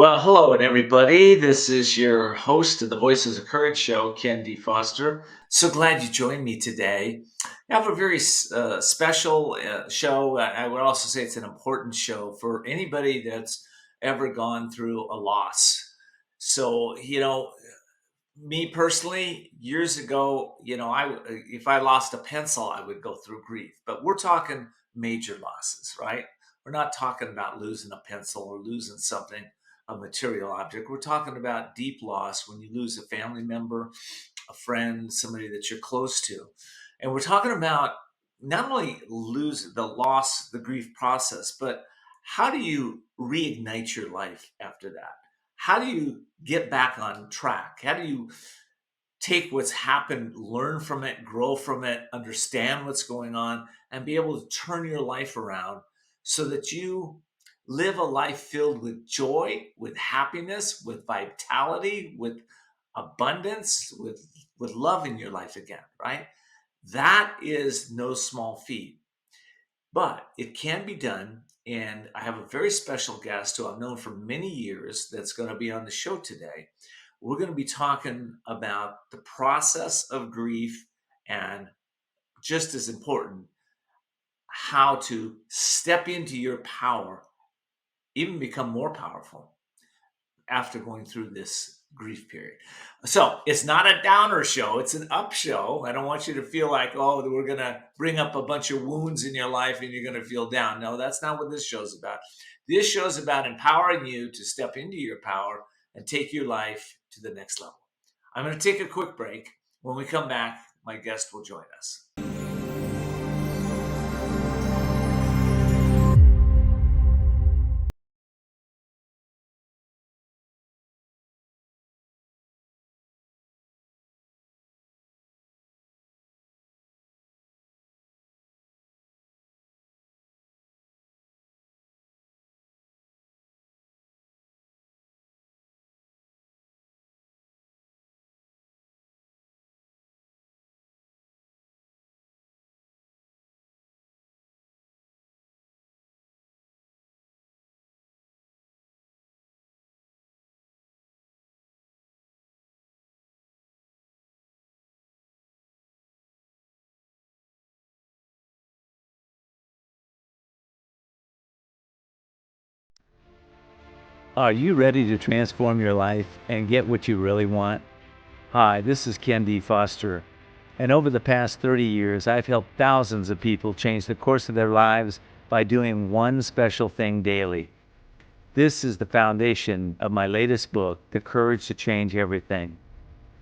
Well, hello, and everybody. This is your host of the Voices of Courage show, Foster. So glad you joined me today. I have a very special show. I would also say it's an important show for anybody that's ever gone through a loss. So, me personally, years ago, if I lost a pencil, I would go through grief. But we're talking major losses, right? We're not talking about losing a pencil or losing something, a material object. We're talking about deep loss when you lose a family member, a friend, somebody that you're close to. And we're talking about not only lose the loss, the grief process, but how do you reignite your life after that? How do you get back on track? How do you take what's happened, learn from it, grow from it, understand what's going on, and be able to turn your life around so that you live a life filled with joy, with happiness, with vitality, with abundance, with love in your life again, right? That is no small feat, but it can be done. And I have a very special guest who I've known for many years that's going to be on the show today. We're going to be talking about the process of grief and, just as important, how to step into your power, even become more powerful after going through this grief period. So it's not a downer show, it's an up show. I don't want you to feel like, oh, we're going to bring up a bunch of wounds in your life and you're going to feel down. No, that's not what this show's about. This show's about empowering you to step into your power and take your life to the next level. I'm going to take a quick break. When we come back, my guest will join us. Are you ready to transform your life and get what you really want? Hi, this is Foster, and over the past 30 years, I've helped thousands of people change the course of their lives by doing one special thing daily. This is the foundation of my latest book, The Courage to Change Everything.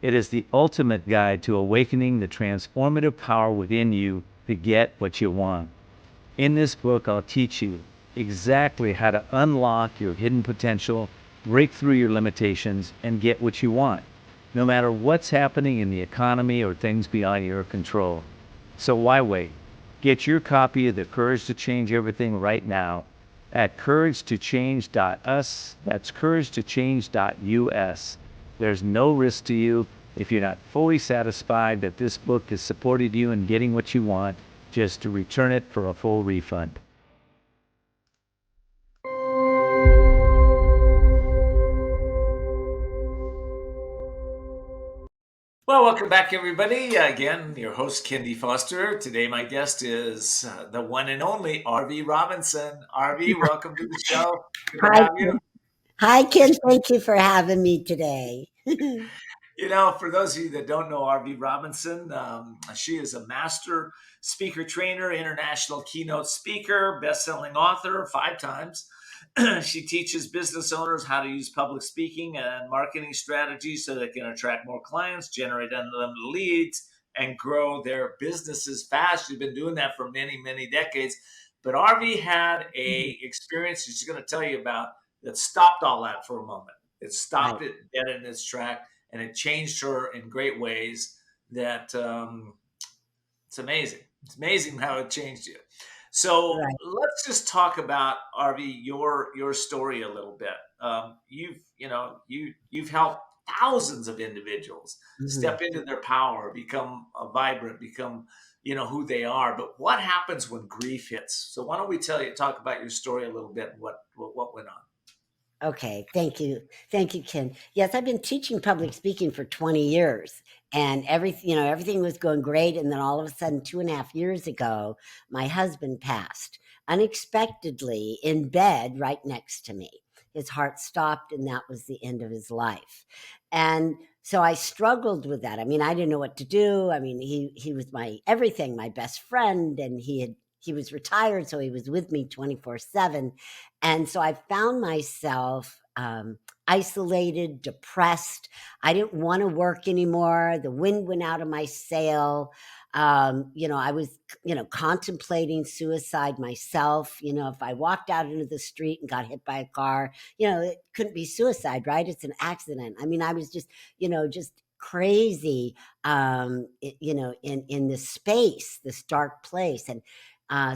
It is the ultimate guide to awakening the transformative power within you to get what you want. In this book, I'll teach you exactly how to unlock your hidden potential, break through your limitations, and get what you want, no matter what's happening in the economy or things beyond your control. So why wait? Get your copy of The Courage to Change Everything right now at couragetochange.us. That's couragetochange.us. There's no risk to you. If you're not fully satisfied that this book has supported you in getting what you want, just to return it for a full refund. Well, welcome back, everybody. Again, your host, Kendi Foster. Today, my guest is the one and only Arvee Robinson. Arvee, welcome to the show. Good to Hi, have you. Ken. Hi, Ken. Thank you for having me today. For those of you that don't know Arvee Robinson, she is a master speaker trainer, international keynote speaker, best-selling author 5 times. She teaches business owners how to use public speaking and marketing strategies so they can attract more clients, generate unlimited leads, and grow their businesses fast. She's been doing that for many, many decades. But Arvee had a experience she's going to tell you about that stopped all that for a moment. It Right. stopped it dead in its track, and it changed her in great ways that it's amazing. It's amazing how it changed you. So Right. let's just talk about Arvee, your story a little bit. You've helped thousands of individuals Mhm. step into their power, become vibrant, become who they are. But what happens when grief hits? So why don't we talk about your story a little bit and what went on? Okay, thank you. Thank you, Ken. Yes, I've been teaching public speaking for 20 years and everything was going great. And then all of a sudden, 2.5 years ago, my husband passed unexpectedly in bed right next to me. His heart stopped, and that was the end of his life. And so I struggled with that. I mean, I didn't know what to do. I mean, he was my everything, my best friend, and he was retired, so he was with me 24/7. And so I found myself isolated, depressed. I didn't want to work anymore. The wind went out of my sail. I was, contemplating suicide myself. If I walked out into the street and got hit by a car, it couldn't be suicide, right? It's an accident. I mean, I was just crazy, in this space, this dark place. And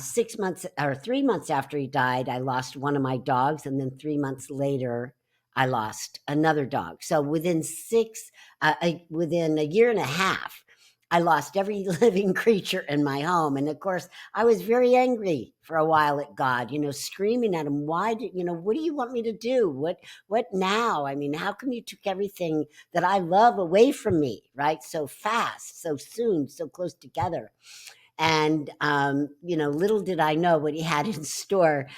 6 months or 3 months after he died, I lost one of my dogs, and then 3 months later, I lost another dog. So within a year and a half, I lost every living creature in my home, and of course, I was very angry for a while at God. Screaming at him, "Why do what do you want me to do? What now? I mean, how come you took everything that I love away from me, right? So fast, so soon, so close together." And little did I know what he had in store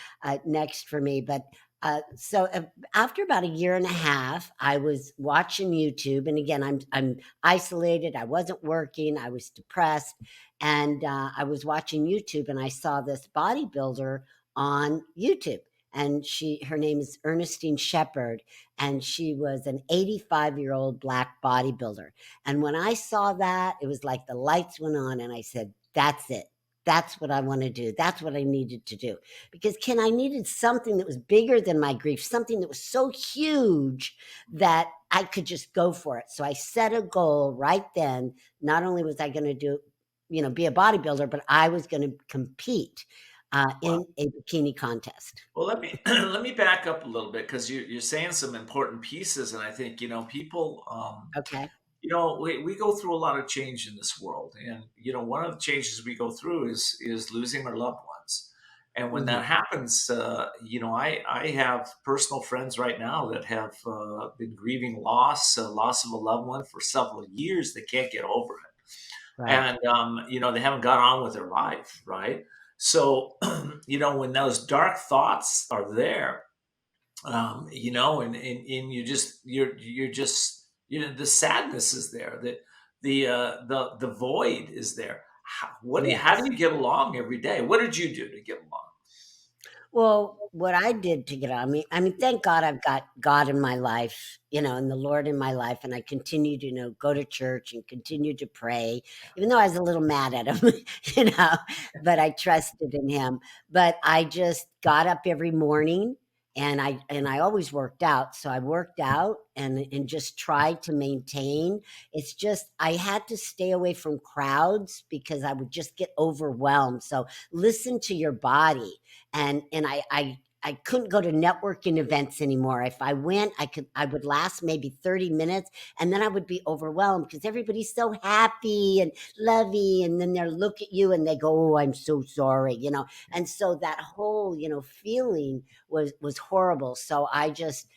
next for me. But after about a year and a half, I was watching YouTube, and again, I'm isolated. I wasn't working. I was depressed, and I was watching YouTube, and I saw this bodybuilder on YouTube. And her name is Ernestine Shepherd, and she was an 85-year-old Black bodybuilder. And when I saw that, it was like the lights went on, and I said, that's it. That's what I want to do. That's what I needed to do. Because, Ken, I needed something that was bigger than my grief, something that was so huge that I could just go for it. So I set a goal right then. Not only was I going to be a bodybuilder, but I was going to compete Wow. in a bikini contest. Well, let me let me back up a little bit because you're saying some important pieces, and I think people. Okay. We go through a lot of change in this world, and one of the changes we go through is losing our loved ones. And when that Hmm. happens, I have personal friends right now that have been grieving loss of a loved one for several years. They can't get over it, Right. and they haven't got on with their life, right? So, when those dark thoughts are there, and you're just the sadness is there, the void is there. How do Yes. you get along every day? What did you do to get along? Well, what I did to get on me, I mean, thank God I've got God in my life, and the Lord in my life, and I continue to, go to church and continue to pray, even though I was a little mad at him, you know, but I trusted in him. But I just got up every morning, and I always worked out. So I worked out and just tried to maintain. It's just I had to stay away from crowds because I would just get overwhelmed. So listen to your body. And I couldn't go to networking events anymore. If I went, I would last maybe 30 minutes, and then I would be overwhelmed because everybody's so happy and lovey, and then they look at you and they go, "Oh, I'm so sorry." And so that whole, feeling was horrible. So I just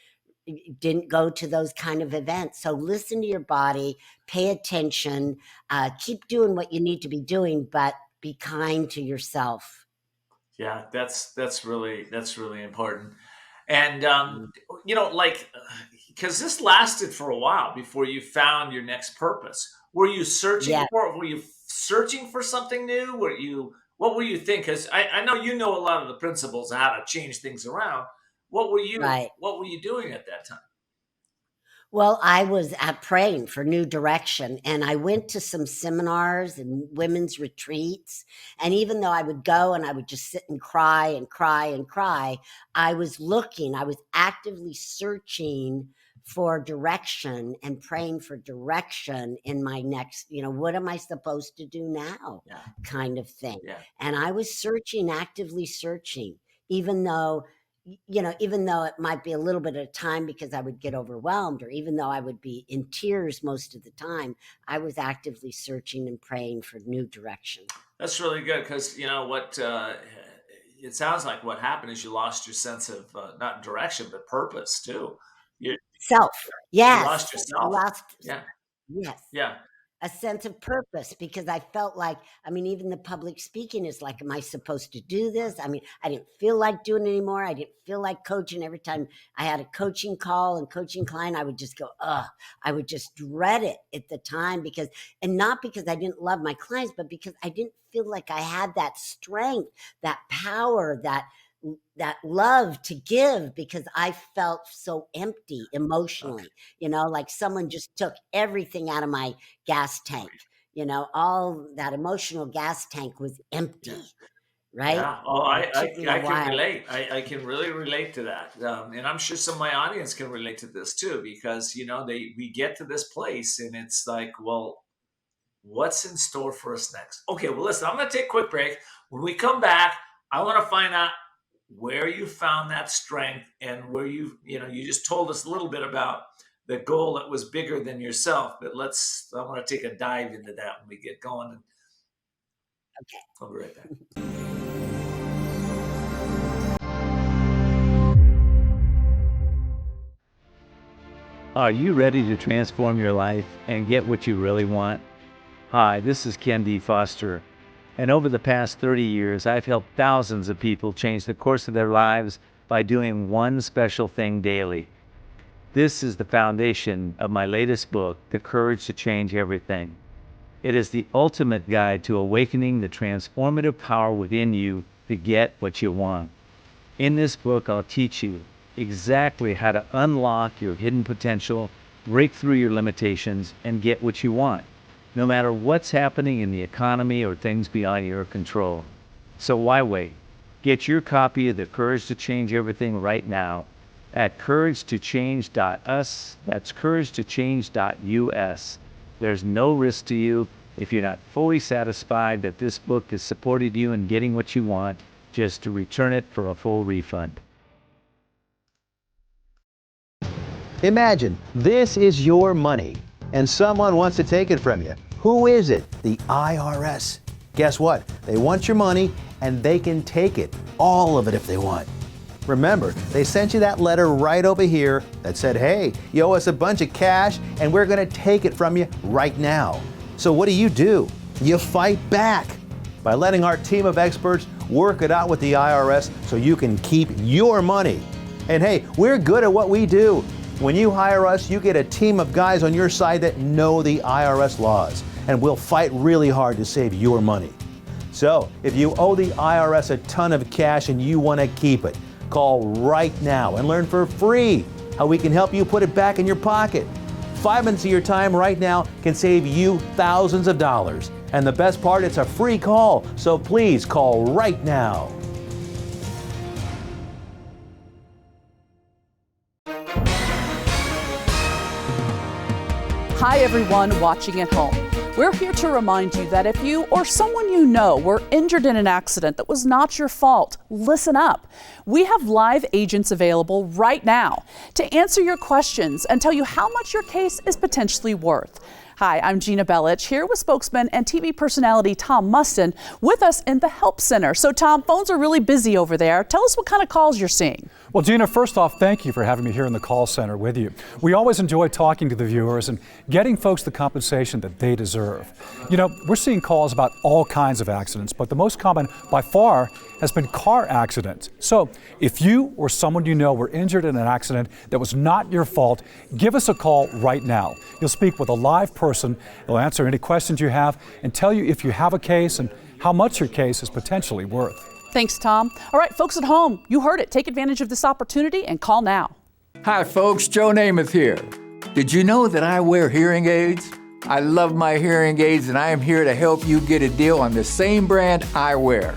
didn't go to those kind of events. So listen to your body, pay attention, keep doing what you need to be doing, but be kind to yourself. Yeah, that's really important. And Mm. like because this lasted for a while before you found your next purpose. Yeah, Were you searching for something new? What were you thinking? Because I know you know a lot of the principles of how to change things around. right. What were you doing at that time? Well, I was praying for new direction, and I went to some seminars and women's retreats. And even though I would go and I would just sit and cry and cry and cry, I was actively searching for direction and praying for direction in my next, what am I supposed to do now, Yeah, kind of thing. yeah. And I was searching, actively searching, even though even though it might be a little bit of time because I would get overwhelmed, or even though I would be in tears most of the time, I was actively searching and praying for new direction. That's really good because it sounds like what happened is you lost your sense of not direction, but purpose too. You, Self. you Yes. lost yourself. Lost. Yeah. Yes. Yeah. A sense of purpose, because I felt like, I mean, even the public speaking is like, am I supposed to do this? I mean, I didn't feel like doing it anymore. I didn't feel like coaching. Every time I had a coaching call and coaching client, I would just go, ugh. I would just dread it at the time, because, and not because I didn't love my clients, but because I didn't feel like I had that strength, that power, that love to give, because I felt so empty emotionally, like someone just took everything out of my gas tank, all that emotional gas tank was empty, Yeah. right? Yeah. Oh, And it took me a I can while. relate. I can really relate to that. And I'm sure some of my audience can relate to this too, because, we get to this place and it's like, well, what's in store for us next? Okay, well, listen, I'm going to take a quick break. When we come back, I want to find out where you found that strength, and where you just told us a little bit about the goal that was bigger than yourself. But I want to take a dive into that when we get going. And Okay. I'll be right back. Are you ready to transform your life and get what you really want? Hi, this is Kendfoster, and over the past 30 years, I've helped thousands of people change the course of their lives by doing one special thing daily. This is the foundation of my latest book, The Courage to Change Everything. It is the ultimate guide to awakening the transformative power within you to get what you want. In this book, I'll teach you exactly how to unlock your hidden potential, break through your limitations, and get what you want, no matter what's happening in the economy or things beyond your control. So why wait? Get your copy of The Courage to Change Everything right now at couragetochange.us. That's couragetochange.us. There's no risk to you. If you're not fully satisfied that this book has supported you in getting what you want, just to return it for a full refund. Imagine this is your money and someone wants to take it from you. Who is it? The IRS. Guess what? They want your money and they can take it, all of it if they want. Remember, they sent you that letter right over here that said, hey, you owe us a bunch of cash and we're going to take it from you right now. So what do? You fight back by letting our team of experts work it out with the IRS so you can keep your money. And hey, we're good at what we do. When you hire us, you get a team of guys on your side that know the IRS laws, and we'll fight really hard to save your money. So, if you owe the IRS a ton of cash and you want to keep it, call right now and learn for free how we can help you put it back in your pocket. 5 minutes of your time right now can save you thousands of dollars. And the best part, it's a free call, so please call right now. Hi everyone watching at home. We're here to remind you that if you or someone you know were injured in an accident that was not your fault, listen up. We have live agents available right now to answer your questions and tell you how much your case is potentially worth. Hi, I'm Gina Bellich, here with spokesman and TV personality Tom Mustin with us in the Help Center. So Tom, phones are really busy over there. Tell us what kind of calls you're seeing. Well, Gina, first off, thank you for having me here in the call center with you. We always enjoy talking to the viewers and getting folks the compensation that they deserve. You know, we're seeing calls about all kinds of accidents, but the most common by far has been car accidents. So if you or someone you know were injured in an accident that was not your fault, give us a call right now. You'll speak with a live person. They'll answer any questions you have and tell you if you have a case and how much your case is potentially worth. Thanks, Tom. All right, folks at home, you heard it. Take advantage of this opportunity and call now. Hi, folks. Joe Namath here. Did you know that I wear hearing aids? I love my hearing aids, and I am here to help you get a deal on the same brand I wear.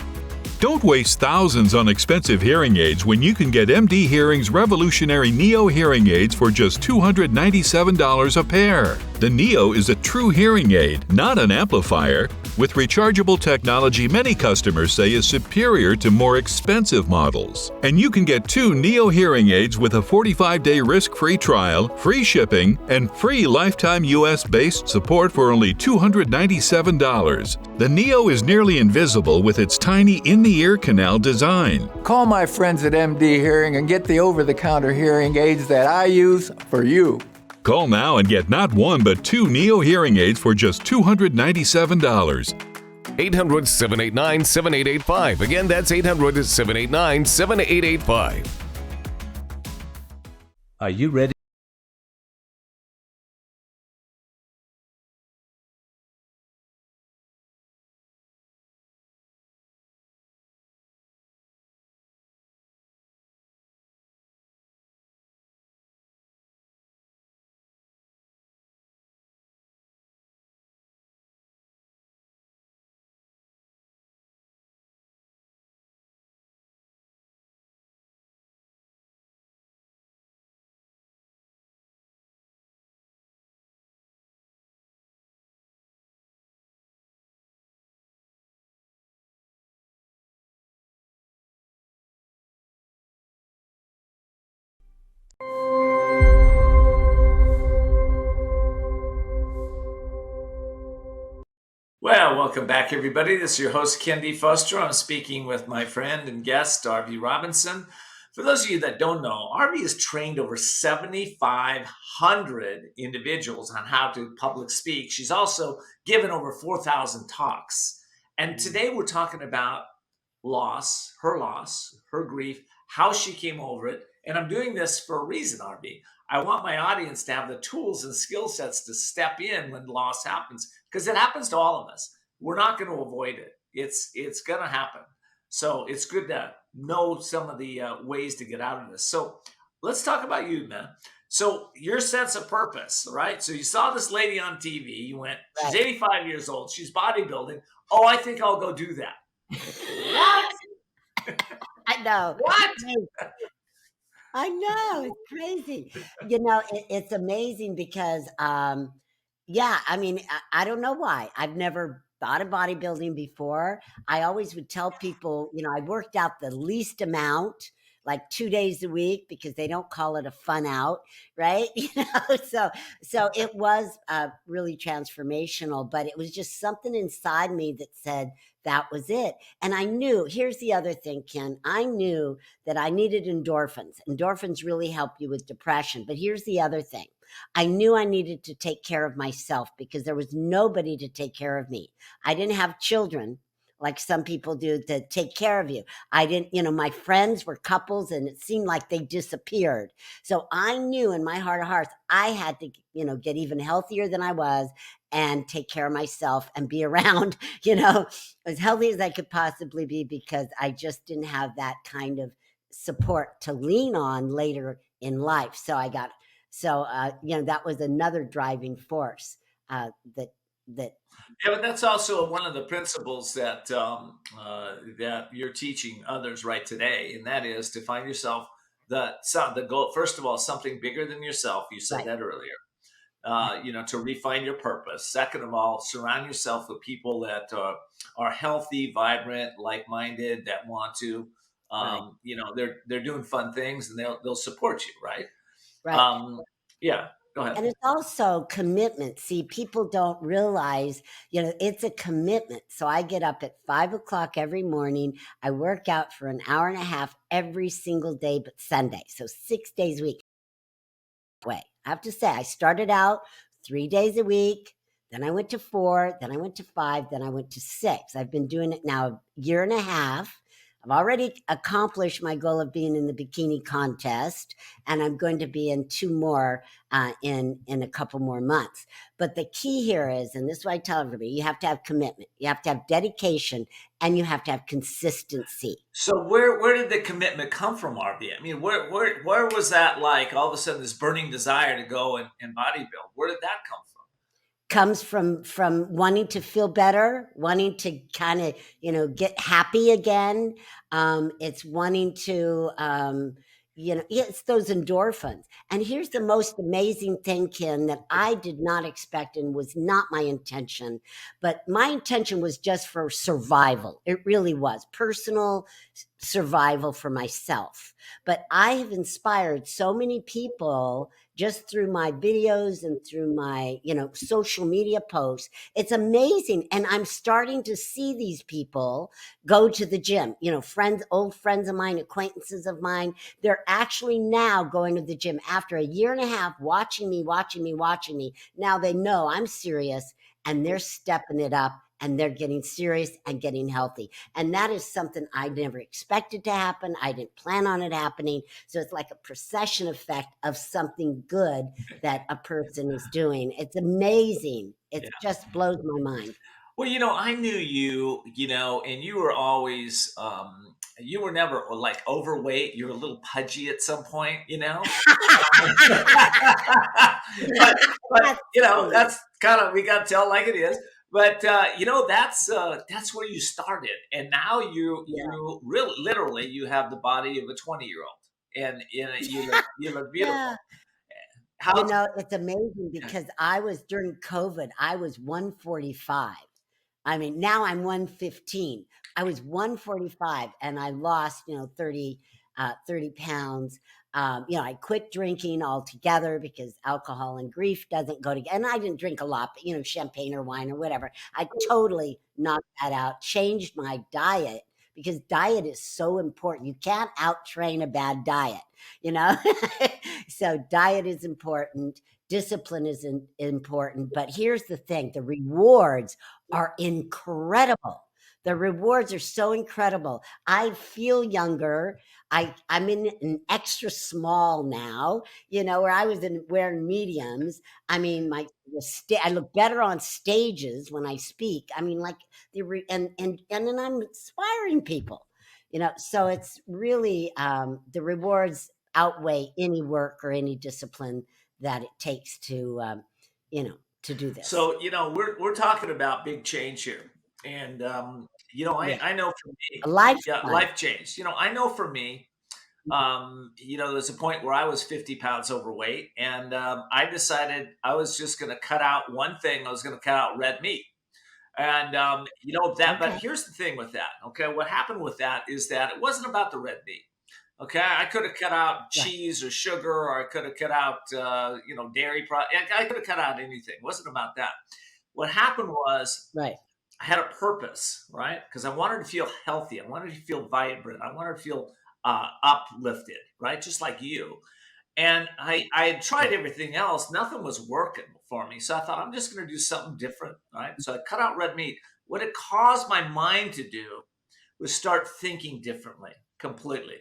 Don't waste thousands on expensive hearing aids when you can get MD Hearing's revolutionary Neo hearing aids for just $297 a pair. The Neo is a true hearing aid, not an amplifier. with rechargeable technology many customers say is superior to more expensive models. And you can get 2 Neo hearing aids with a 45-day risk-free trial, free shipping, and free lifetime US-based support for only $297. The Neo is nearly invisible with its tiny in-the-ear canal design. Call my friends at MD Hearing and get the over-the-counter hearing aids that I use for you. Call now and get not 1 but 2 Neo hearing aids for just $297. 800-789-7885. Again, that's 800-789-7885. Are you ready? Well, welcome back, everybody. This is your host, kendfoster. I'm speaking with my friend and guest, Arvee Robinson. For those of you that don't know, Arvee has trained over 7,500 individuals on how to public speak. She's also given over 4,000 talks. And today we're talking about loss, her grief, how she came over it. And I'm doing this for a reason, Arvee. I want my audience to have the tools and skill sets to step in when loss happens, because it happens to all of us. We're not going to avoid it. It's going to happen. So it's good to know some of the ways to get out of this. So let's talk about you, man. So your sense of purpose, right? So you saw this lady on TV. You went, she's 85 years old. She's bodybuilding. Oh, I think I'll go do that. What? I know. What? I know, it's crazy. You know, it's amazing because, yeah, I mean, I don't know why. I've never thought of bodybuilding before. I always would tell people, you know, I worked out the least amount, like 2 days a week, because they don't call it a fun out, right? You know, so it was really transformational, but it was just something inside me that said that was it. And I knew, here's the other thing, Ken, I knew that I needed endorphins. Endorphins really help you with depression. But here's the other thing. I knew I needed to take care of myself because there was nobody to take care of me. I didn't have children like some people do to take care of you. I didn't, you know, my friends were couples and it seemed like they disappeared. So I knew in my heart of hearts, I had to, you know, get even healthier than I was and take care of myself and be around, you know, as healthy as I could possibly be, because I just didn't have that kind of support to lean on later in life. So you know, that was another driving force that Yeah, but that's also one of the principles that that you're teaching others right today, and that is to find yourself the goal. First of all, something bigger than yourself. You said right. that earlier. You know, to refine your purpose. Second of all, surround yourself with people that are healthy, vibrant, like-minded, that want to. Right. You know, they're doing fun things, and they'll support you, right? Right. Yeah. Go ahead. And it's also commitment. See, people don't realize, you know, it's a commitment. So I get up at 5 o'clock every morning. I work out for an hour and a half every single day, but Sunday. So 6 days a week. Way. I have to say, I started out 3 days a week. Then I went to 4, then I went to 5, then I went to 6. I've been doing it now a year and a half. I've already accomplished my goal of being in the bikini contest, and I'm going to be in 2 more in a couple more months. But the key here is, and this is what I tell everybody, you have to have commitment, you have to have dedication, and you have to have consistency. So where did the commitment come from, Arvee? I mean, where was that, like all of a sudden this burning desire to go and bodybuild? Where did that come from? Comes from wanting to feel better, wanting to kind of, you know, get happy again. It's wanting to, it's those endorphins. And here's the most amazing thing, Ken, that I did not expect and was not my intention. But my intention was just for survival. It really was personal survival for myself. But I have inspired so many people just through my videos and through my, social media posts. It's amazing. And I'm starting to see these people go to the gym, friends, old friends of mine, acquaintances of mine. They're actually now going to the gym after a year and a half, watching me. Now they know I'm serious and they're stepping it up and they're getting serious and getting healthy. And that is something I never expected to happen. I didn't plan on it happening. So it's like a procession effect of something good that a person is doing. It's amazing. It just blows my mind. Well, I knew you, and you were always, you were never like overweight. You were a little pudgy at some point, but, that's kind of, we got to tell like it is. But, that's where you started. And now you really, literally, you have the body of a 20-year-old and you look beautiful. Yeah. How, It's amazing because during COVID, I was 145. I mean, now I'm 115. I was 145 and I lost, 30 pounds. I quit drinking altogether because alcohol and grief doesn't go together. And I didn't drink a lot, but, champagne or wine or whatever. I totally knocked that out, changed my diet because diet is so important. You can't out-train a bad diet, So diet is important. Discipline is important. But here's the thing. The rewards are incredible. The rewards are so incredible. I feel younger. I'm in an extra small now, where I was wearing mediums. I mean, I look better on stages when I speak. I mean, like and then I'm inspiring people, so it's really, the rewards outweigh any work or any discipline that it takes to, to do this. so, we're talking about big change here. And, Yeah. I know for me, A lifestyle. life change. I know for me, there's a point where I was 50 pounds overweight, and I decided I was just going to cut out one thing. I was going to cut out red meat. And, but Okay. here's the thing with that. Okay. What happened with that is that it wasn't about the red meat. Okay. I could have cut out Right. cheese or sugar, or I could have cut out, dairy products. I could have cut out anything. It wasn't about that. What happened was Right. I had a purpose, right? Because I wanted to feel healthy. I wanted to feel vibrant. I wanted to feel uplifted, right? Just like you. And I had tried everything else. Nothing was working for me. So I thought, I'm just going to do something different, right? So I cut out red meat. What it caused my mind to do was start thinking differently, completely.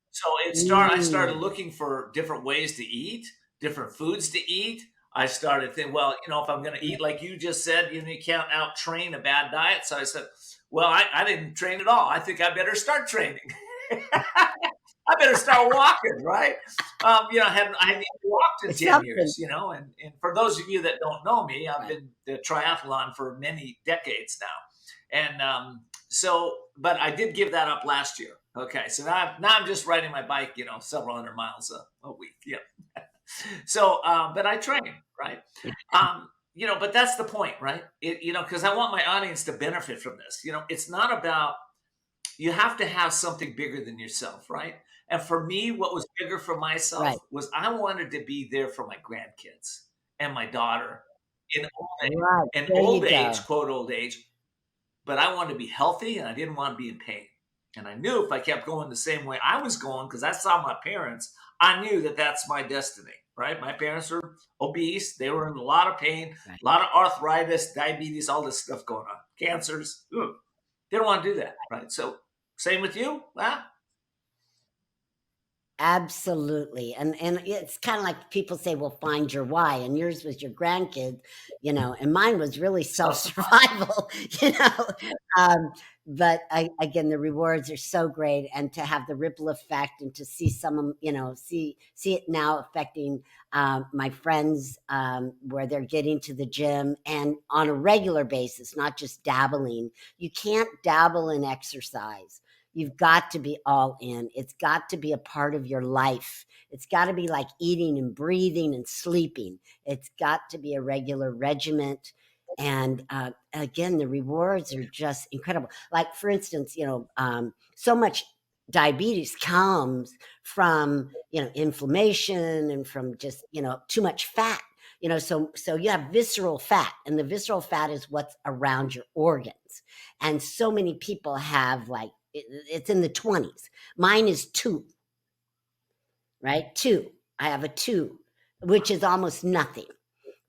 So I started Mm. looking for different ways to eat, different foods to eat. I started thinking, well, if I'm going to eat like you just said, you can't out train a bad diet. So I said, well, I didn't train at all. I think I better start training. I better start walking, right? I haven't walked in It's 10 something. years, and for those of you that don't know me, I've been the triathlon for many decades now. And but I did give that up last year. Okay. So now I'm just riding my bike, several hundred miles a week. Yeah. So, but I train, right? But that's the point, right? Because I want my audience to benefit from this. It's not about, you have to have something bigger than yourself, right? And for me, what was bigger for myself Right. was I wanted to be there for my grandkids and my daughter in Right. There you old go. age, quote old age. But I wanted to be healthy and I didn't want to be in pain. And I knew if I kept going the same way I was going, because I saw my parents, I knew that that's my destiny, right? My parents were obese. They were in a lot of pain, Right. a lot of arthritis, diabetes, all this stuff going on, cancers. Ugh. They don't want to do that, right? So same with you. Huh? Absolutely. And it's kind of like people say, well, find your why. And yours was your grandkids, and mine was really self-survival, but again, the rewards are so great. And to have the ripple effect and to see see it now affecting my friends, where they're getting to the gym and on a regular basis, not just dabbling. You can't dabble in exercise. You've got to be all in. It's got to be a part of your life. It's got to be like eating and breathing and sleeping. It's got to be a regular regiment. And again, the rewards are just incredible. Like, for instance, so much diabetes comes from, inflammation and from just, too much fat. So you have visceral fat, and the visceral fat is what's around your organs. And so many people have, like, it's in the 20s. Mine is 2, right? 2. I have a 2, which is almost nothing,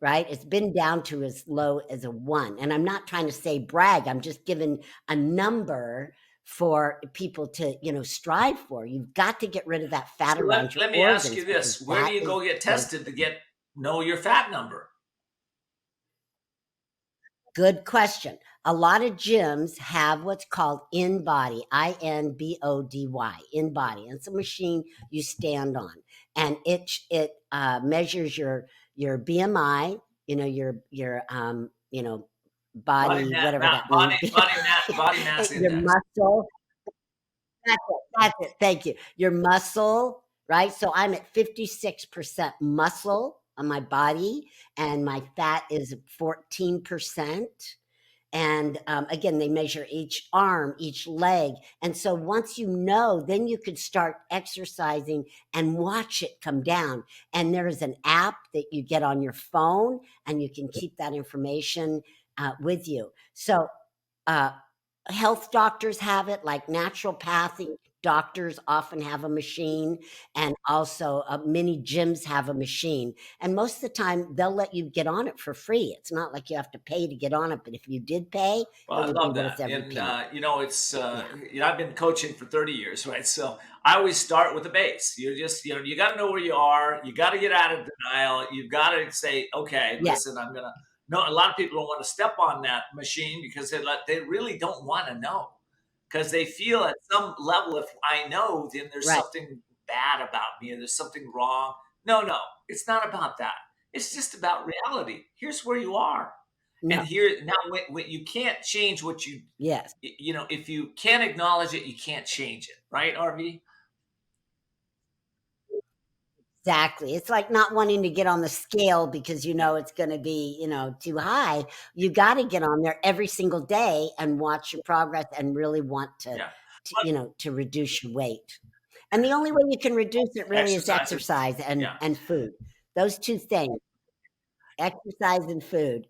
right? It's been down to as low as a 1. And I'm not trying to say brag. I'm just giving a number for people to, strive for. You've got to get rid of that fat So around your let me organs. ask you this: because where do that you go is get tested to know your fat number? Good question. A lot of gyms have what's called InBody, InBody, InBody. And it's a machine you stand on, and it measures your BMI, your body, whatever that means, Body mass your index. muscle. That's it. Thank you. Your muscle, right? So I'm at 56% muscle on my body, and my fat is 14%. And again, they measure each arm, each leg. And so once then you could start exercising and watch it come down. And there is an app that you get on your phone, and you can keep that information with you. So health doctors have it, like naturopathic doctors often have a machine, and also many gyms have a machine. And most of the time, they'll let you get on it for free. It's not like you have to pay to get on it, but if you did pay, Well, it I would be love worth that. every And, penny. it's, I've been coaching for 30 years, right? So I always start with the base. You just, you got to know where you are. You got to get out of denial. You've got to say, okay, Yes, listen, I'm going to, no, a lot of people don't want to step on that machine because they really don't want to know, because they feel at some level, if I know, then there's right. something bad about me and there's something wrong. No, it's not about that. It's just about reality. Here's where you are. And No, here now, when you can't change what yes. if you can't acknowledge it, you can't change it, right, RV? Exactly. It's like not wanting to get on the scale because Yeah, it's going to be, too high. You got to get on there every single day and watch your progress and really want to, yeah. to reduce your weight. And the only way you can reduce it really is Exercise and exercise and yeah. food. Those 2 things, exercise and food.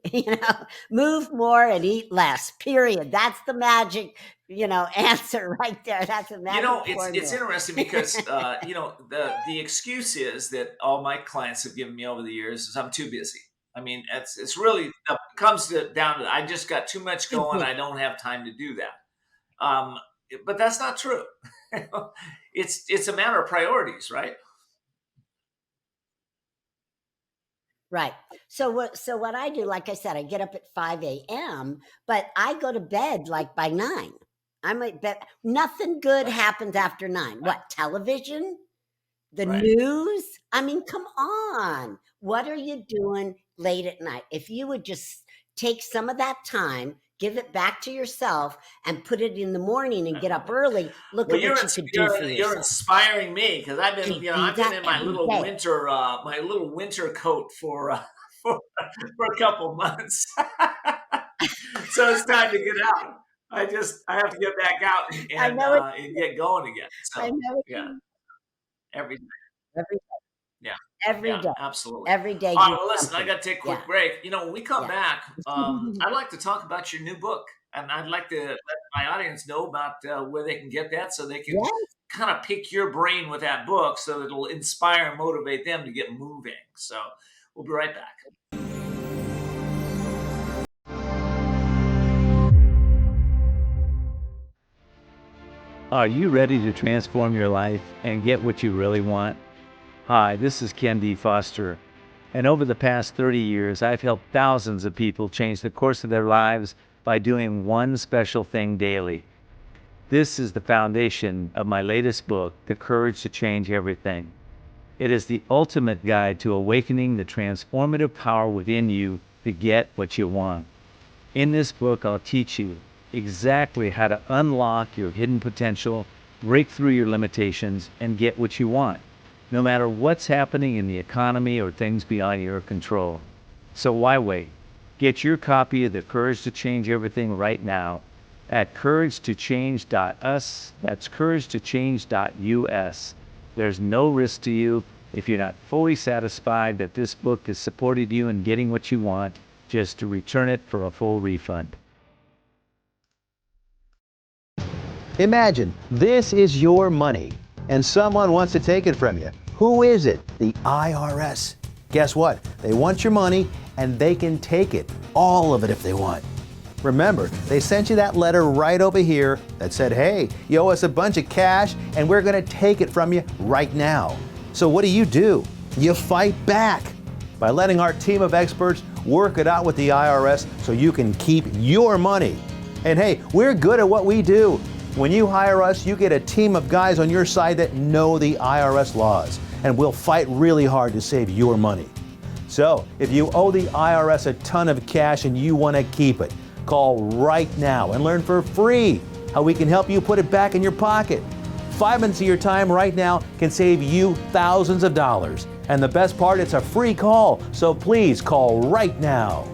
Move more and eat less. Period. That's the magic, answer right there. That's a magic It's formula. interesting because the excuse is that all my clients have given me over the years is I'm too busy. I mean, it's really comes down to, I just got too much going. I don't have time to do that. But that's not true. It's a matter of priorities, right? Right. So what I do, like I said, I get up at 5 a.m., but I go to bed like by 9. I might bet nothing good Right, happens after 9. What, television? The right. news? I mean, come on. What are you doing late at night? If you would just take some of that time, give it back to yourself, and put it in the morning and I get love up it. early, look Well, at what you could do for you're yourself. inspiring me because And do I've been that in every day. my little winter coat for for for a couple months, so it's time to get out. I have to get back out I know it. and get going again. I So know yeah, it. every Every yeah, every yeah, day. absolutely. Every day All right, do well, listen, I something. got to take a Yeah. quick break. When we come Yeah. back, I'd like to talk about your new book, and I'd like to let my audience know about where they can get that, so they can Yes. kind of pick your brain with that book, so it'll inspire and motivate them to get moving. So we'll be right back. Are you ready to transform your life and get what you really want? Hi, this is Kendfoster, and over the past 30 years, I've helped thousands of people change the course of their lives by doing one special thing daily. This is the foundation of my latest book, The Courage to Change Everything. It is the ultimate guide to awakening the transformative power within you to get what you want. In this book, I'll teach you exactly how to unlock your hidden potential, break through your limitations, and get what you want, no matter what's happening in the economy or things beyond your control. So why wait? Get your copy of The Courage to Change Everything right now at couragetochange.us. That's couragetochange.us. There's no risk to you. If you're not fully satisfied that this book has supported you in getting what you want, just to return it for a full refund. Imagine this is your money and someone wants to take it from you. Who is it? The IRS. Guess what? They want your money and they can take it, all of it if they want. Remember, they sent you that letter right over here that said, hey, you owe us a bunch of cash and we're going to take it from you right now. So what do? You fight back by letting our team of experts work it out with the IRS so you can keep your money. And hey, we're good at what we do. When you hire us, you get a team of guys on your side that know the IRS laws, and we'll fight really hard to save your money. So, if you owe the IRS a ton of cash and you want to keep it, call right now and learn for free how we can help you put it back in your pocket. 5 minutes of your time right now can save you thousands of dollars. And the best part, it's a free call, so please call right now.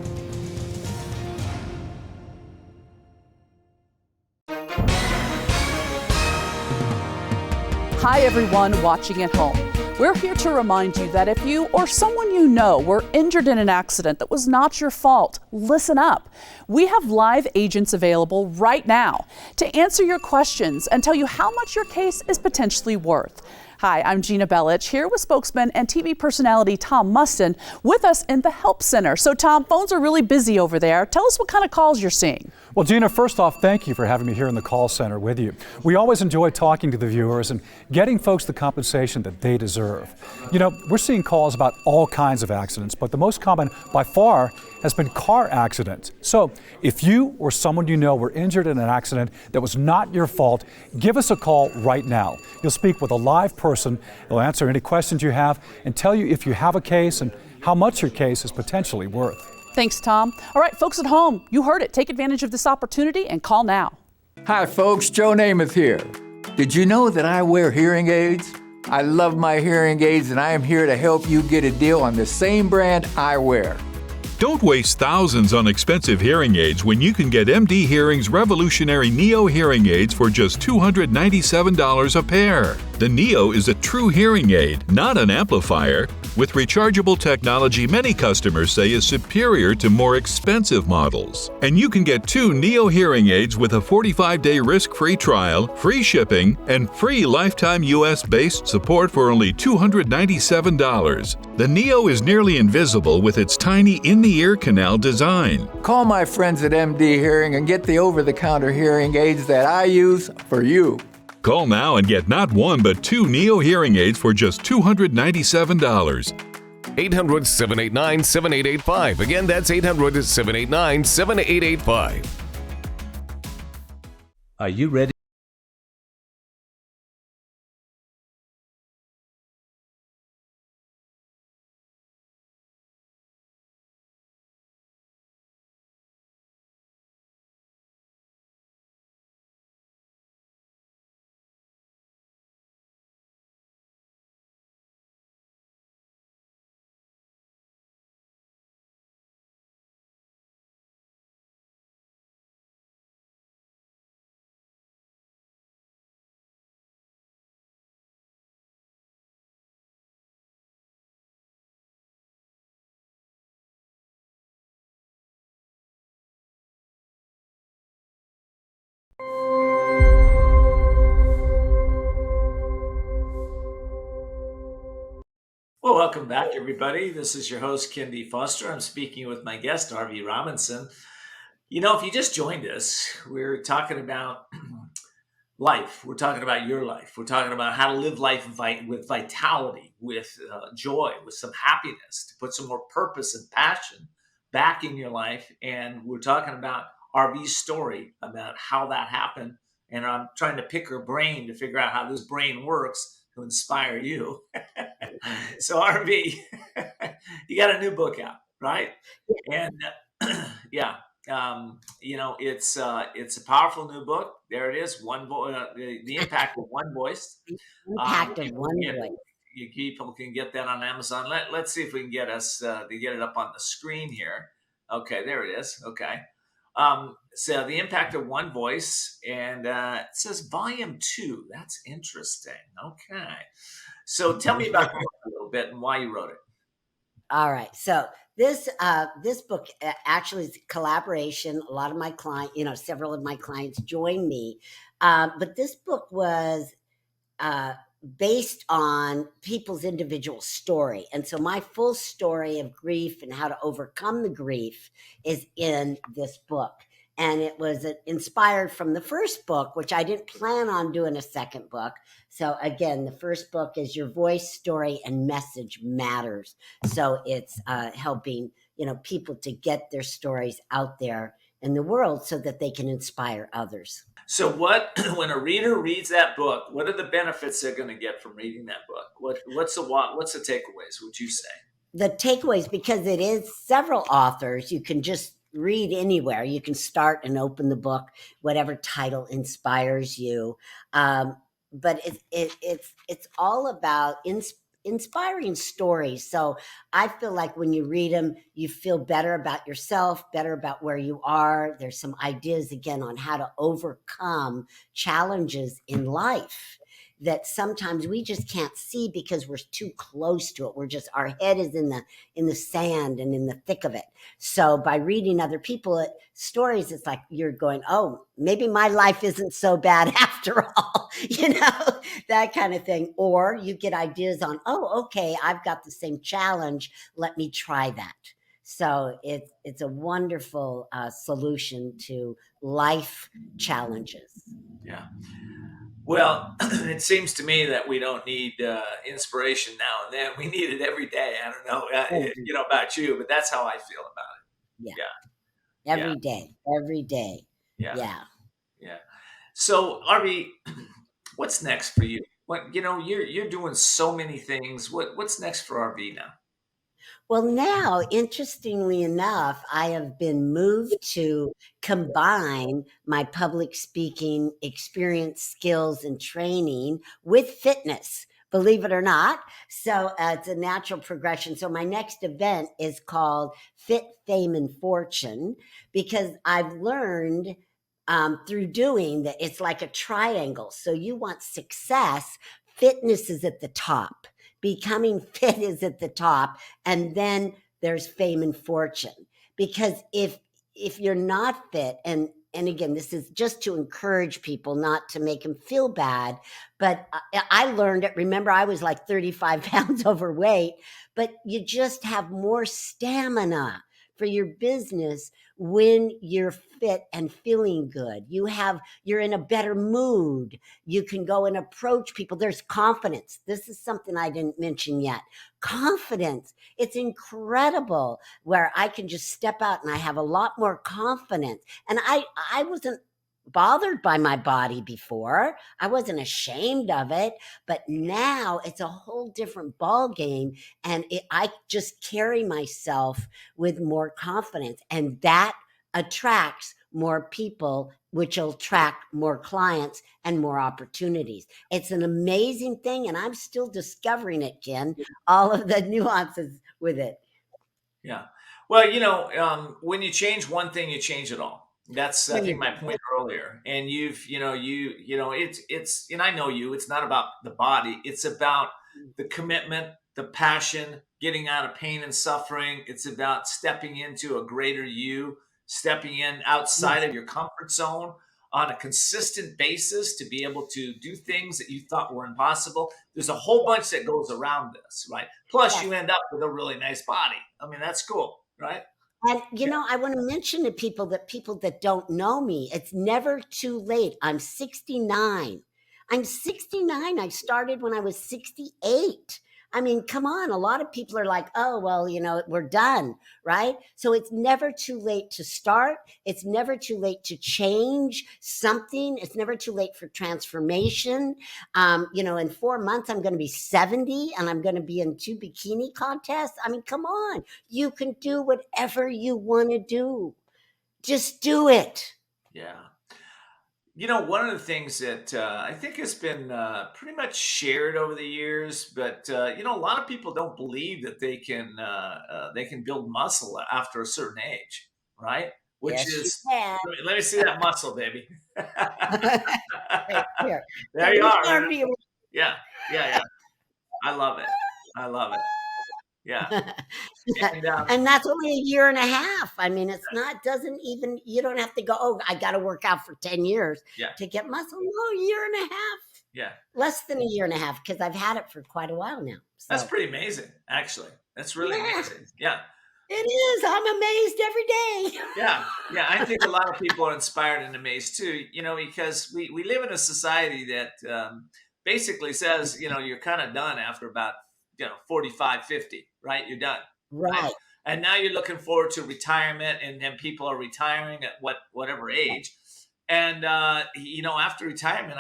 Hi, everyone watching at home. We're here to remind you that if you or someone you know were injured in an accident that was not your fault, listen up. We have live agents available right now to answer your questions and tell you how much your case is potentially worth. Hi, I'm Gina Bellich, here with spokesman and TV personality Tom Mustin with us in the Help Center. So Tom, phones are really busy over there. Tell us what kind of calls you're seeing. Well, Gina, first off, thank you for having me here in the call center with you. We always enjoy talking to the viewers and getting folks the compensation that they deserve. You know, we're seeing calls about all kinds of accidents, but the most common by far has been car accidents. So if you or someone you know were injured in an accident that was not your fault, give us a call right now. You'll speak with a live person. They'll answer any questions you have and tell you if you have a case and how much your case is potentially worth. Thanks, Tom. All right, folks at home, you heard it. Take advantage of this opportunity and call now. Hi folks, Joe Namath here. Did you know that I wear hearing aids? I love my hearing aids and I am here to help you get a deal on the same brand I wear. Don't waste thousands on expensive hearing aids when you can get MD Hearing's revolutionary Neo hearing aids for just $297 a pair. The Neo is a true hearing aid, not an amplifier, with rechargeable technology many customers say is superior to more expensive models. And you can get 2 Neo hearing aids with a 45-day risk-free trial, free shipping, and free lifetime US-based support for only $297. The Neo is nearly invisible with its tiny in-the-ear canal design. Call my friends at MD Hearing and get the over-the-counter hearing aids that I use for you. Call now and get not 1 but 2 Neo hearing aids for just $297. 800-789-7885. Again, that's 800-789-7885. Are you ready? Well, welcome back, everybody. This is your host, Kendi Foster. I'm speaking with my guest, Arvee Robinson. You know, if you just joined us, we're talking about life. We're talking about your life. We're talking about how to live life with vitality, with joy, with some happiness, to put some more purpose and passion back in your life. And we're talking about Arvee's story, about how that happened. And I'm trying to pick her brain to figure out how this brain works to inspire you. So Arvee, you got a new book out, right? And yeah, It's a powerful new book. There it is. The impact of one voice. The impact of People one can voice. people can get that on Amazon. Let's see if we can get us to get it up on the screen here. Okay, there it is. Okay. So the impact of one voice, and it says volume 2. That's interesting. Okay. So tell me about the book a little bit and why you wrote it. All right. So this book actually is a collaboration. A lot of my several of my clients joined me. But this book was uh, based on people's individual story. And so my full story of grief and how to overcome the grief is in this book. And it was inspired from the first book, which I didn't plan on doing a second book. So again, the first book is Your Voice, Story, and Message Matters. So it's helping, people to get their stories out there in the world so that they can inspire others. So when a reader reads that book, what are the benefits they're going to get from reading that book? What's the takeaways, would you say? The takeaways, because it is several authors, you can just read anywhere. You can start and open the book, whatever title inspires you. But it's all about inspiring stories. So I feel like when you read them, you feel better about yourself, better about where you are. There's some ideas again on how to overcome challenges in life that sometimes we just can't see because we're too close to it. Our head is in the sand and in the thick of it. So by reading other people's stories, it's like you're going, oh, maybe my life isn't so bad after all, that kind of thing. Or you get ideas on, oh, okay, I've got the same challenge. Let me try that. So it's a wonderful solution to life challenges. Yeah. Well, it seems to me that we don't need inspiration now and then. We need it every day. I don't know, about you, but that's how I feel about it. Yeah. Yeah. Every day. Yeah. Yeah. Yeah. So, Arvee, what's next for you? You're doing so many things. What's next for Arvee now? Well, now, interestingly enough, I have been moved to combine my public speaking experience, skills, and training with fitness, believe it or not. So it's a natural progression. So my next event is called Fit, Fame, and Fortune because I've learned through doing that it's like a triangle. So you want success, fitness is at the top. Becoming fit is at the top, and then there's fame and fortune. Because if you're not fit, and again, this is just to encourage people, not to make them feel bad, but I learned it. Remember, I was like 35 pounds overweight, but you just have more stamina for your business when you're fit and feeling good. You're in a better mood. You can go and approach people. There's confidence. This is something I didn't mention yet. Confidence. It's incredible where I can just step out and I have a lot more confidence. And I wasn't bothered by my body before. I wasn't ashamed of it, but now it's a whole different ball game, and I just carry myself with more confidence, and that attracts more people, which will attract more clients and more opportunities. It's an amazing thing, and I'm still discovering it, Ken, all of the nuances with it. Yeah. Well, when you change one thing, you change it all. That's, I think, my point earlier. And and I know you, it's not about the body. It's about the commitment, the passion, getting out of pain and suffering. It's about stepping into a greater you, stepping in outside of your comfort zone on a consistent basis to be able to do things that you thought were impossible. There's a whole bunch that goes around this, right? Plus, you end up with a really nice body. I mean, that's cool, right? And I want to mention to people that don't know me, it's never too late. I'm 69. I started when I was 68. I mean, come on. A lot of people are like, oh, well, we're done, right? So it's never too late to start. It's never too late to change something. It's never too late for transformation. In 4 months, I'm going to be 70 and I'm going to be in 2 bikini contests. I mean, come on. You can do whatever you want to do. Just do it. Yeah. One of the things that I think has been pretty much shared over the years, but a lot of people don't believe that they can build muscle after a certain age, right? Which Yes, you is, can. let me see that muscle, baby. Right here. There you Which are. arm do you Yeah, yeah, yeah. I love it. I love it. Yeah, and And that's only a year and a half. I mean, it's not, doesn't even, you don't have to go, oh, I got to work out for 10 years yeah, to get muscle. No, a year and a half, yeah. less than a year and a half, because I've had it for quite a while now. That's So, pretty amazing, actually. That's really yeah, amazing. Yeah. it is. I'm amazed every day. Yeah, yeah, I think a lot of people are inspired and amazed too, because we live in a society that basically says, you're kind of done after about, 45, 50, right? You're done. Right? Right, And now you're looking forward to retirement, and then people are retiring at whatever age. And after retirement,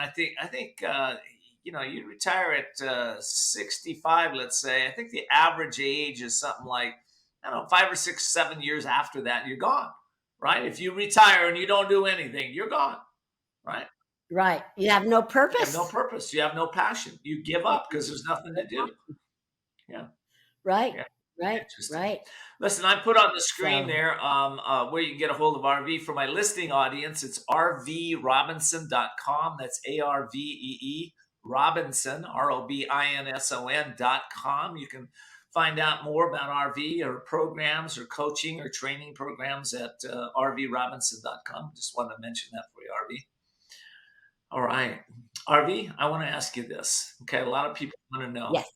you retire at 65, let's say. I think the average age is something like, I don't know, 5 or 6, 7 years after that, you're gone, right? If you retire and you don't do anything, you're gone, right? right. You have no You have no purpose. purpose. You have no passion. You give up because there's nothing to do. Yeah, Right, yeah, right, interesting. right. Listen, I put on the screen So, there where you can get a hold of RV. For my listening audience, it's rvrobinson.com. That's ARVEE Robinson, ROBINSON.com. You can find out more about RV or programs or coaching or training programs at rvrobinson.com. Just wanted to mention that for you, RV. All right. RV, I want to ask you this. Okay. A lot of people want to know. yes.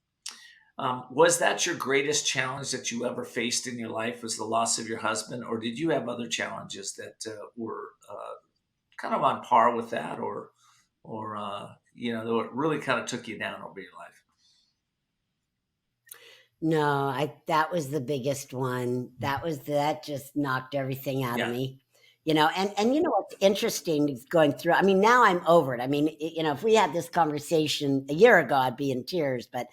Was that your greatest challenge that you ever faced in your life? Was the loss of your husband, or did you have other challenges that were kind of on par with that, or that really kind of took you down over your life? No, that was the biggest one. That just knocked everything out of Yeah, me. And what's interesting is going through, I mean, now I'm over it. I mean, if we had this conversation a year ago, I'd be in tears, but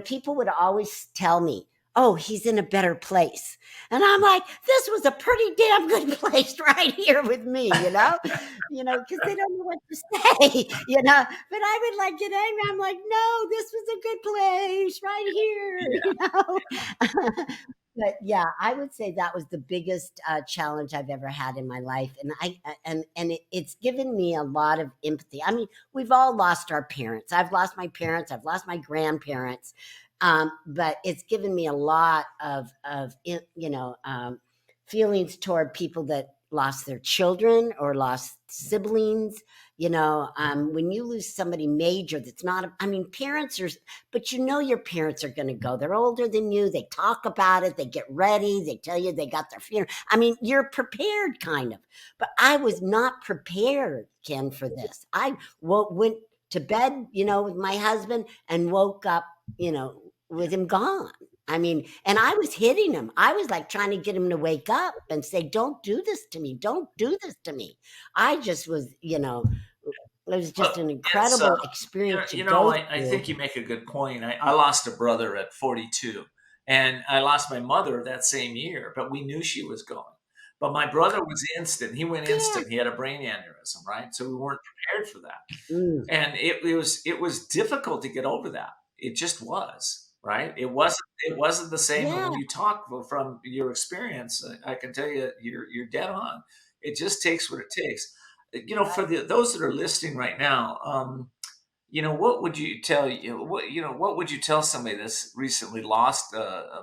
people would always tell me, "Oh, he's in a better place." And I'm like, "This was a pretty damn good place right here with me," because they don't know what to say, but I would like get angry. I'm like, no, this was a good place right here, yeah, But yeah, I would say that was the biggest challenge I've ever had in my life, and it's given me a lot of empathy. I mean, we've all lost our parents. I've lost my parents. I've lost my grandparents, but it's given me a lot of feelings toward people that lost their children or lost siblings. When you lose somebody major, that's not, I mean, parents are, but your parents are going to go. They're older than you. They talk about it. They get ready. They tell you they got their funeral. I mean, you're prepared kind of, but I was not prepared, Ken, for this. I went to bed, with my husband and woke up, with him gone. I mean, and I was hitting him. I was like trying to get him to wake up and say, "Don't do this to me. Don't do this to me." I just was, it was just well, an it's incredible experience to go I through. think you make a good point. I lost a brother at 42, and I lost my mother that same year, but we knew she was going. But my brother was instant. He went Yeah. instant. He had a brain aneurysm, right? So we weren't prepared for that. Mm. And it was difficult to get over that. It just was, right? It wasn't the same. And Yeah. when you talk from your experience, I can tell you you're dead on. It just takes what it takes. For those that are listening right now, what would you tell what would you tell somebody that's recently lost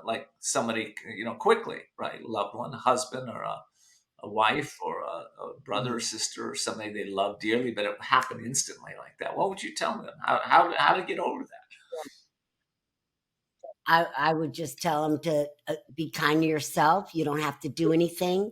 like somebody quickly, right? Loved one, a husband or a wife or a brother or sister or somebody they love dearly, but it happened instantly like that. What would you tell them? How to get over that? I would just tell them to be kind to yourself. You don't have to do anything,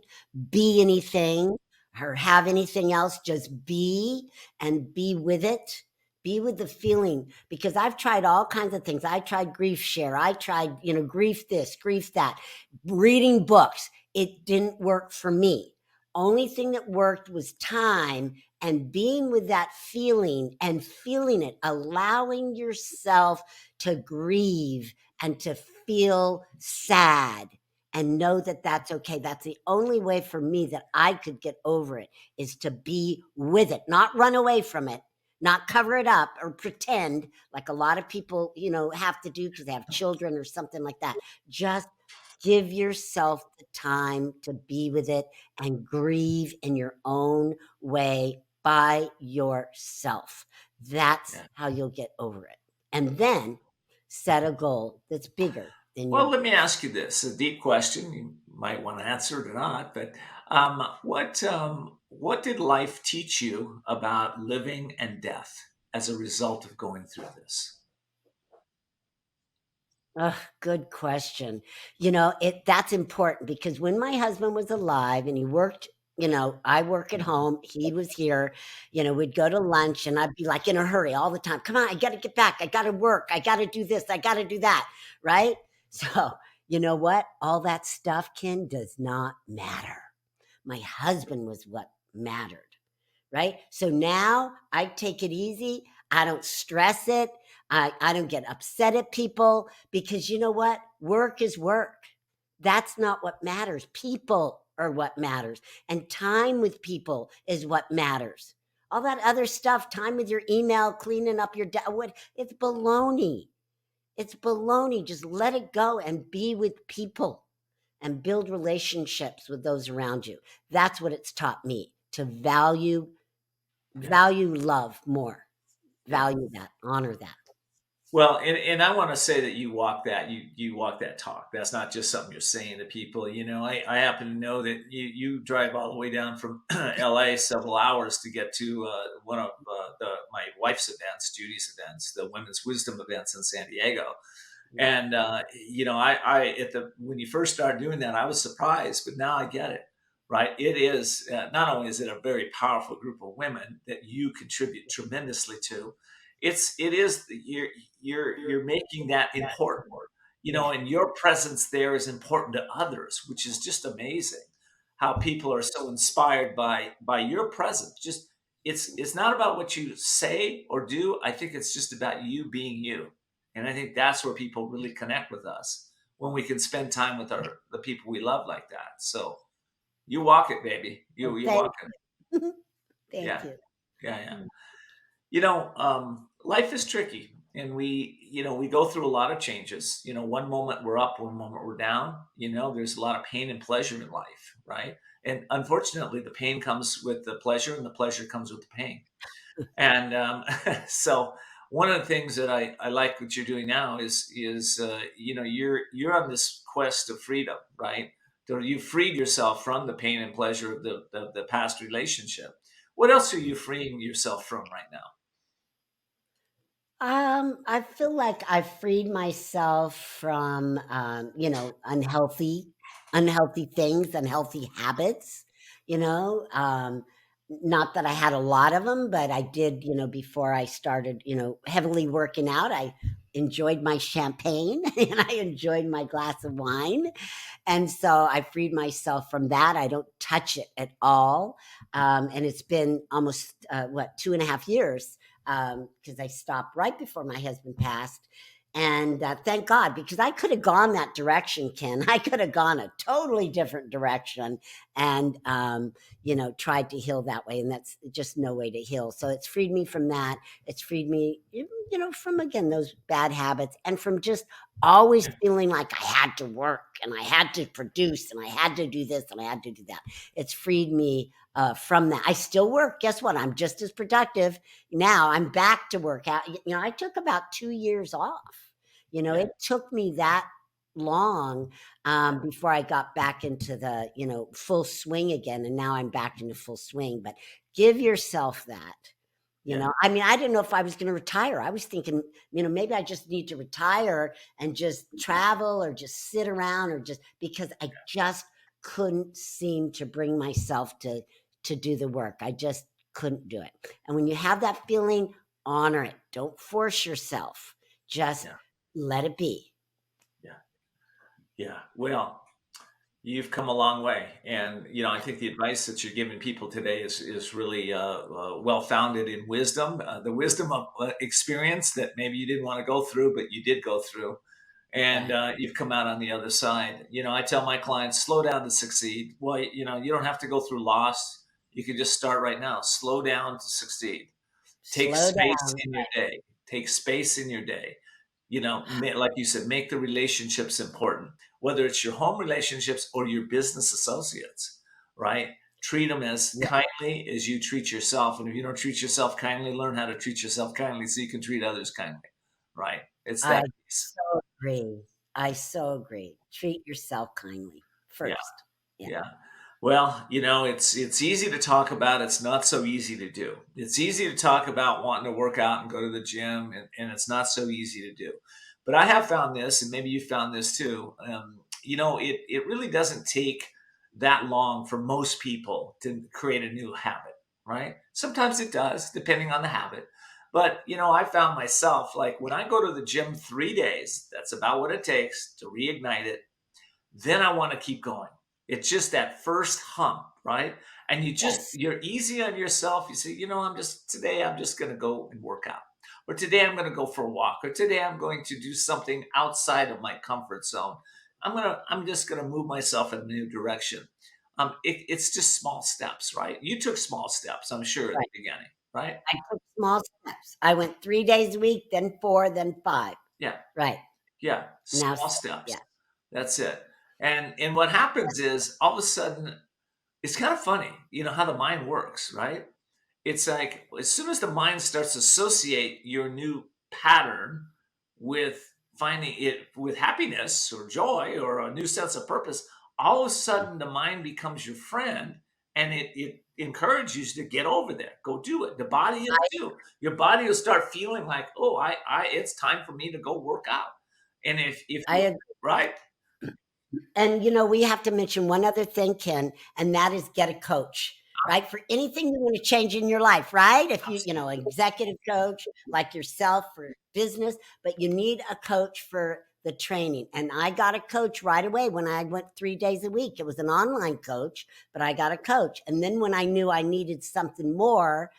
be anything, or have anything else. Just be and be with it. Be with the feeling, because I've tried all kinds of things. I tried grief share. I tried, grief this, grief that, reading books. It didn't work for me. Only thing that worked was time and being with that feeling and feeling it, allowing yourself to grieve and to feel sad and know that that's okay. That's the only way for me that I could get over it, is to be with it, not run away from it, not cover it up or pretend like a lot of people, have to do because they have children or something like that. Just give yourself the time to be with it and grieve in your own way by yourself. That's Yeah. how you'll get over it. And then set a goal that's bigger than Well, your. let me ask you this, a deep question. You might want to answer it or not, but what did life teach you about living and death as a result of going through this? Ugh, good question. That's important because when my husband was alive and he worked, I work at home, he was here, we'd go to lunch and I'd be like in a hurry all the time. Come on, I got to get back. I got to work. I got to do this. I got to do that. Right. So, you know what? All that stuff, Ken, does not matter. My husband was what mattered. Right. So now I take it easy. I don't stress it. I don't get upset at people because you know what? Work is work. That's not what matters. People are what matters. And time with people is what matters. All that other stuff, time with your email, cleaning up your it's baloney. It's baloney. Just let it go and be with people and build relationships with those around you. That's what it's taught me, to value love more. Value that, honor that. Well, and I want to say that you walk that talk. That's not just something you're saying to people. I happen to know that you drive all the way down from LA several hours to get to one of my wife's events, Judy's events, the Women's Wisdom events in San Diego. And I when you first started doing that, I was surprised, but now I get it. Right? It is not only is it a very powerful group of women that you contribute tremendously to, it is you're making that important. And your presence there is important to others, which is just amazing. How people are so inspired by your presence. Just it's not about what you say or do. I think it's just about you being you. And I think that's where people really connect with us, when we can spend time with the people we love like that. So you walk it, baby. You Thank walk it. you. Thank Yeah, you. yeah, yeah. Life is tricky, and we go through a lot of changes. One moment we're up, one moment we're down. There's a lot of pain and pleasure in life, right? And unfortunately, the pain comes with the pleasure, and the pleasure comes with the pain. And so one of the things that I like what you're doing now is you're on this quest of freedom, right? So you freed yourself from the pain and pleasure of the past relationship. What else are you freeing yourself from right now? I feel like I freed myself from, unhealthy things, unhealthy habits. You know, not that I had a lot of them, but I did. Before I started, heavily working out, I enjoyed my champagne and I enjoyed my glass of wine, and so I freed myself from that. I don't touch it at all, and it's been almost 2.5 years because I stopped right before my husband passed. And thank God, because I could have gone that direction, Ken. I could have gone a totally different direction and, tried to heal that way. And that's just no way to heal. So it's freed me from that. It's freed me, from, again, those bad habits and from just always feeling like I had to work and I had to produce and I had to do this and I had to do that. It's freed me from that. I still work. Guess what? I'm just as productive now. I'm back to work out. I took about 2 years off. Yeah. It took me that long before I got back into the, full swing again. And now I'm back into full swing. But give yourself that. Yeah. I mean, I didn't know if I was going to retire. I was thinking, maybe I just need to retire and just travel or just sit around or just because I just couldn't seem to bring myself to do the work. I just couldn't do it. And when you have that feeling, honor it. Don't force yourself. Just Yeah. let it be. Yeah. Yeah. Well, you've come a long way, and I think the advice that you're giving people today is really well founded in wisdom, the wisdom of experience that maybe you didn't want to go through, but you did go through. and Right. you've come out on the other side. I tell my clients, slow down to succeed. Well, you don't have to go through loss. You can just start right now. Slow down to succeed. Take Slow space down. in your Right. day. Take space in your day. Like you said, make the relationships important, whether it's your home relationships or your business associates, right? Treat them as Yeah. kindly as you treat yourself. And if you don't treat yourself kindly, learn how to treat yourself kindly so you can treat others kindly, right? It's I that piece. so agree. I so agree. Treat yourself kindly Yeah. first. Yeah. Yeah. Well, it's easy to talk about. It's not so easy to do. It's easy to talk about wanting to work out and go to the gym, and it's not so easy to do. But I have found this, and maybe you found this too. It really doesn't take that long for most people to create a new habit, right? Sometimes it does, depending on the habit. But I found myself like when I go to the gym 3 days, that's about what it takes to reignite it. Then I want to keep going. It's just that first hump, right? And Yes. you're easy on yourself. You say, today I'm just going to go and work out. Or today I'm going to go for a walk. Or today I'm going to do something outside of my comfort zone. I'm just going to move myself in a new direction. It's just small steps, right? You took small steps, I'm sure, at the Right. beginning, right? I took small steps. I went 3 days a week, then 4, then 5. Yeah. Right. Yeah. Now, Small steps. yeah. That's it. And what happens is all of a sudden it's kind of funny, how the mind works, right? It's like as soon as the mind starts to associate your new pattern with finding it with happiness or joy or a new sense of purpose, all of a sudden the mind becomes your friend and it encourages you to get over there, go do it. The body is too. Your body will start feeling like, oh, it's time for me to go work out. And if I agree. right, And we have to mention one other thing, Ken, and that is get a coach, right? For anything you want to change in your life, right? If an executive coach like yourself for business, but you need a coach for the training. And I got a coach right away when I went 3 days a week. It was an online coach, but I got a coach. And then when I knew I needed something more,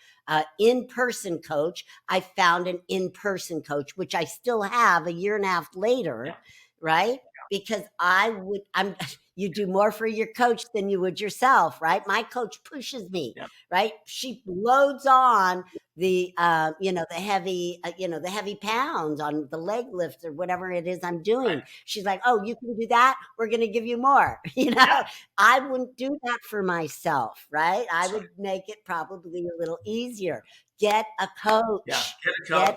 in-person coach, I found an in-person coach, which I still have a year and a half later, right? Because you do more for your coach than you would yourself, right? My coach pushes me, yeah, right? She loads on the the heavy pounds on the leg lifts or whatever it is I'm right, doing. She's like, oh, you can do that, we're going to give you more. yeah, I wouldn't do that for myself, right? I that's right. would make it probably a little easier. Get a Yeah, coach.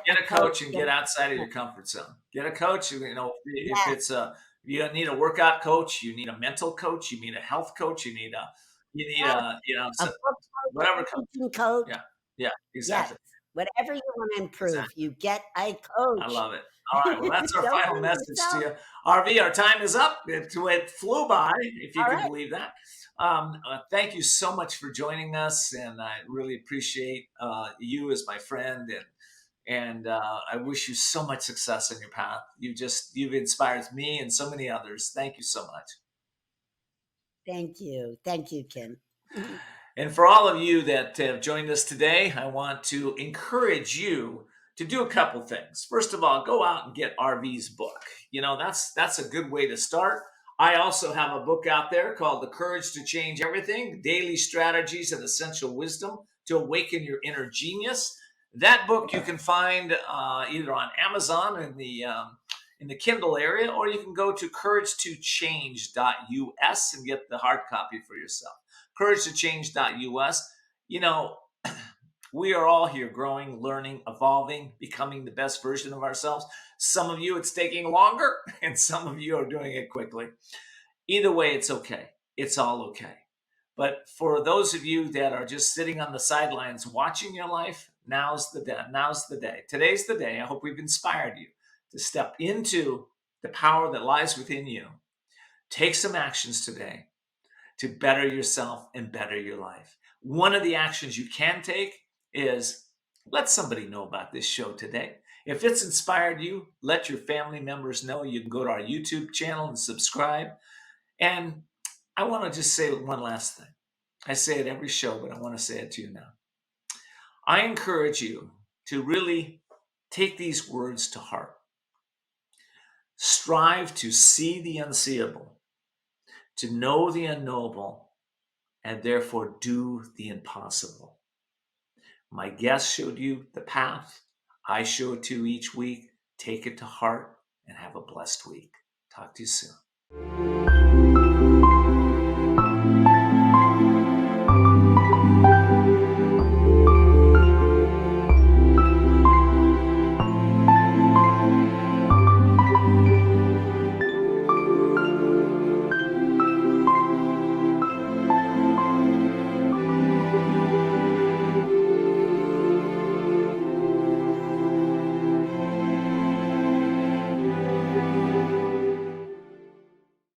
get a coach and get outside of your comfort zone. Get a coach. If Yes, it's you need a workout coach, you need a mental coach, you need a health coach, you need yes, a a book coach, whatever a coach. teaching coach. Yeah, yeah, Yes. exactly, Whatever you want to improve, exactly. you get a I coach. love it. All right, well, that's our Don't final do it message to yourself. you. RV, our time is up. It flew by, if you All can right. believe that. Thank you so much for joining us, and I really appreciate you as my friend, and I wish you so much success in your path. You've inspired me and so many others. Thank you so much. Thank you. Thank you, Ken. And for all of you that have joined us today, I want to encourage you to do a couple things. First of all, go out and get RV's book. That's a good way to start. I also have a book out there called The Courage to Change Everything: Daily Strategies and Essential Wisdom to Awaken Your Inner Genius. That book you can find either on Amazon in the Kindle area, or you can go to couragetochange.us and get the hard copy for yourself. Couragetochange.us. You know, we are all here growing, learning, evolving, becoming the best version of ourselves. Some of you, it's taking longer, and some of you are doing it quickly. Either way, it's okay. It's all okay. But for those of you that are just sitting on the sidelines watching your life, now's the day. Now's the day. Today's the day. I hope we've inspired you to step into the power that lies within you. Take some actions today to better yourself and better your life. One of the actions you can take is let somebody know about this show today. If it's inspired you, let your family members know. You can go to our YouTube channel and subscribe. And I want to just say one last thing. I say it every show, but I want to say it to you now. I encourage you to really take these words to heart. Strive to see the unseeable, to know the unknowable, and therefore do the impossible. My guest showed you the path. I show it to you each week. Take it to heart and have a blessed week. Talk to you soon.